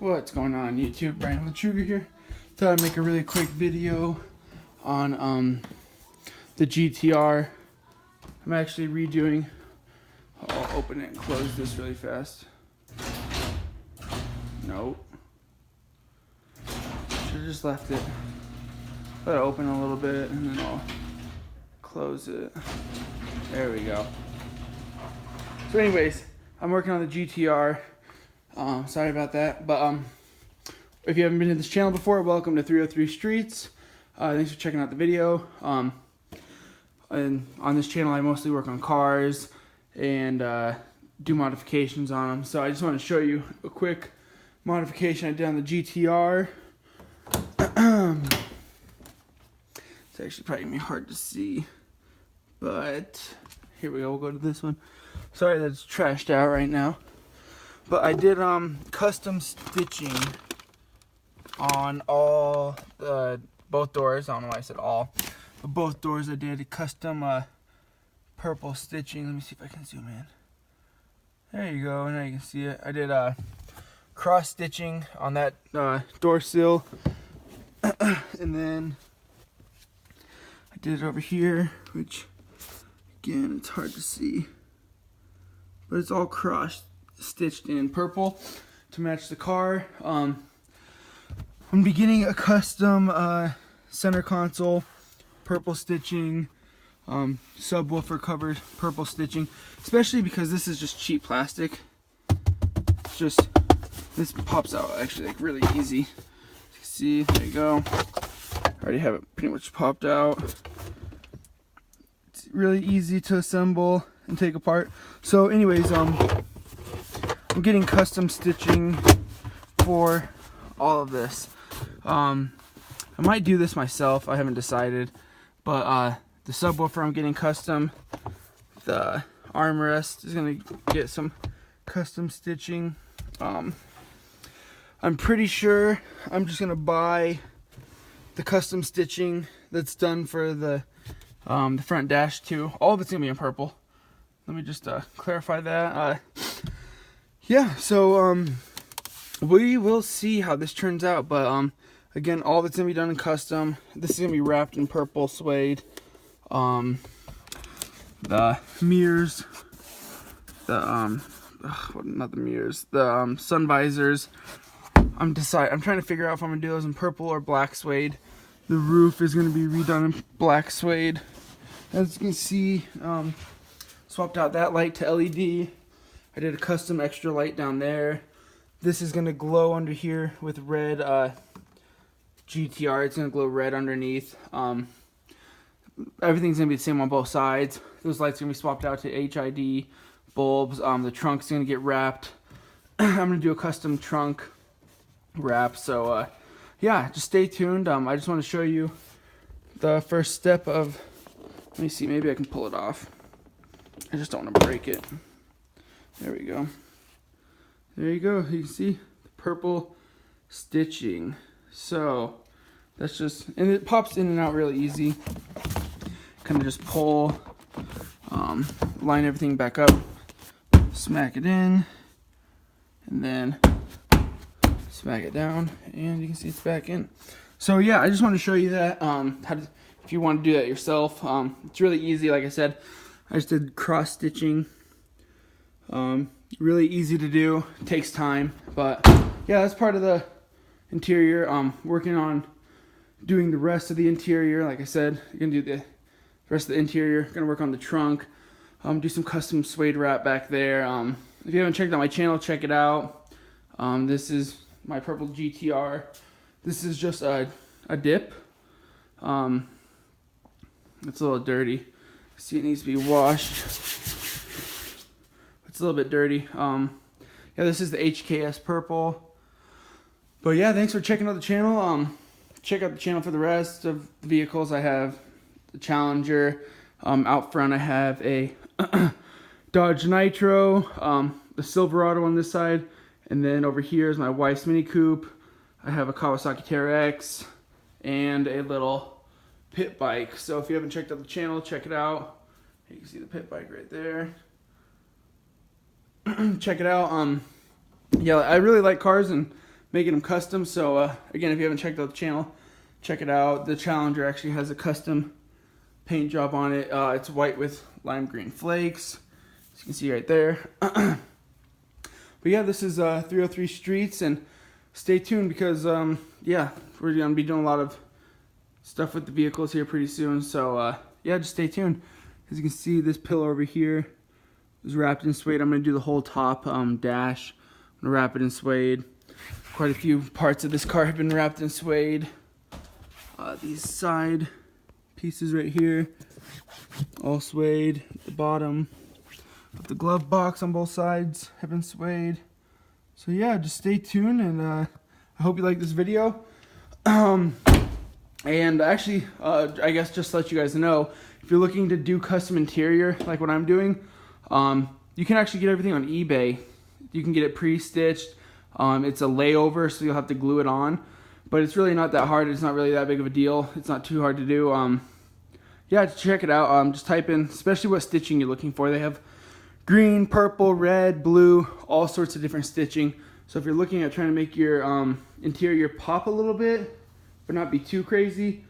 What's going on YouTube? Brian Lachuga here. Thought I'd make a really quick video on the GT-R. I'm actually redoing. I'll open it and close this really fast. Nope. Should have just left it. Let it open a little bit and then I'll close it. There we go. So anyways, I'm working on the GT-R. Sorry about that, but if you haven't been to this channel before, welcome to 303 Streets. Thanks for checking out the video. And on this channel I mostly work on cars and do modifications on them. So I just want to show you a quick modification I did on the GT-R. It's actually probably gonna be hard to see, but here we go. We'll go to this one. Sorry that it's trashed out right now. But I did custom stitching on all both doors. I don't know why I said all, but both doors I did custom purple stitching. Let me see if I can zoom in. There you go. Now you can see it. I did cross stitching on that door sill, and then I did it over here, which again it's hard to see, but it's all cross stitched in purple to match the car. I'm beginning a custom center console purple stitching, subwoofer covers purple stitching, especially because this is just cheap plastic. It's just, this pops out actually like really easy. You can see, there you go. I already have it pretty much popped out. It's really easy to assemble and take apart. So anyways, I'm getting custom stitching for all of this. I might do this myself, I haven't decided, but the subwoofer I'm getting custom. The armrest is going to get some custom stitching. I'm pretty sure I'm just going to buy the custom stitching that's done for the front dash too. All of it's going to be in purple. Let me just clarify that. Yeah, so we will see how this turns out, but again, all that's gonna be done in custom. This is gonna be wrapped in purple suede. The mirrors, not the mirrors, the sun visors. I'm trying to figure out if I'm gonna do those in purple or black suede. The roof is gonna be redone in black suede. As you can see, swapped out that light to LED. I did a custom extra light down there. This is going to glow under here with red GT-R. It's going to glow red underneath. Everything's going to be the same on both sides. Those lights are going to be swapped out to HID bulbs. The trunk's going to get wrapped. I'm going to do a custom trunk wrap. So, yeah, just stay tuned. I just want to show you the first step of... Let me see, maybe I can pull it off. I just don't want to break it. There we go. There you go. You can see the purple stitching. So that's just, and it pops in and out really easy. Kind of just pull, line everything back up, smack it in, and then smack it down, and you can see it's back in. So yeah, I just want to show you that. If you want to do that yourself, it's really easy. Like I said, I just did cross stitching. Really easy to do, it takes time, but yeah, that's part of the interior. Working on doing the rest of the interior. Like I said, you're gonna do the rest of the interior, gonna work on the trunk, do some custom suede wrap back there. If you haven't checked out my channel, check it out. This is my purple GT-R. This is just a dip. It's a little dirty. See, it needs to be washed. It's a little bit dirty. Yeah, this is the HKS purple. But yeah, thanks for checking out the channel. Check out the channel for the rest of the vehicles. I have the Challenger. Out front I have a Dodge Nitro, the Silverado on this side, and then over here is my wife's Mini Coupe. I have a Kawasaki TRX and a little pit bike. So if you haven't checked out the channel, check it out. You can see the pit bike right there. Check it out. Yeah, I really like cars, and making them custom. So again, if you haven't checked out the channel, check it out. The Challenger actually has a custom paint job on it. It's white with lime green flakes, as you can see right there. But yeah, this is 303 Streets, and stay tuned because yeah, we're gonna be doing a lot of stuff with the vehicles here pretty soon. So yeah, just stay tuned. As you can see, this pillar over here is wrapped in suede. I'm gonna do the whole top dash. I'm gonna wrap it in suede. Quite a few parts of this car have been wrapped in suede. These side pieces right here, all suede. At the bottom of the glove box on both sides have been suede. So yeah, just stay tuned, and I hope you like this video. And actually, I guess just to let you guys know, if you're looking to do custom interior like what I'm doing, you can actually get everything on eBay. You can get it pre-stitched. It's a layover, so you'll have to glue it on. But it's really not that hard. It's not really that big of a deal. It's not too hard to do. Yeah, check it out. Just type in, especially what stitching you're looking for. They have green, purple, red, blue, all sorts of different stitching. So if you're looking at trying to make your interior pop a little bit, but not be too crazy,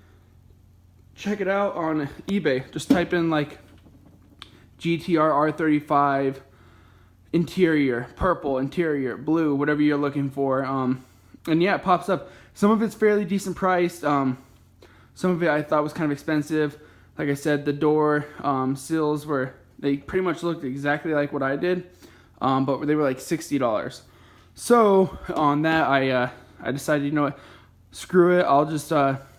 check it out on eBay. Just type in like GT-R R35 interior, purple, interior, blue, whatever you're looking for. And yeah, it pops up. Some of it's fairly decent priced. Some of it I thought was kind of expensive. Like I said, the door sills they pretty much looked exactly like what I did, but they were like $60. So on that, I decided, you know what, screw it. I'll just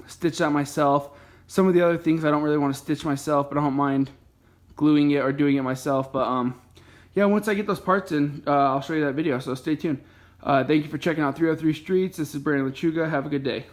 stitch that myself. Some of the other things I don't really want to stitch myself, but I don't mind gluing it or doing it myself. But yeah, once I get those parts in, I'll show you that video. So stay tuned. Thank you for checking out 303 Streets. This is Brandon Lechuga. Have a good day.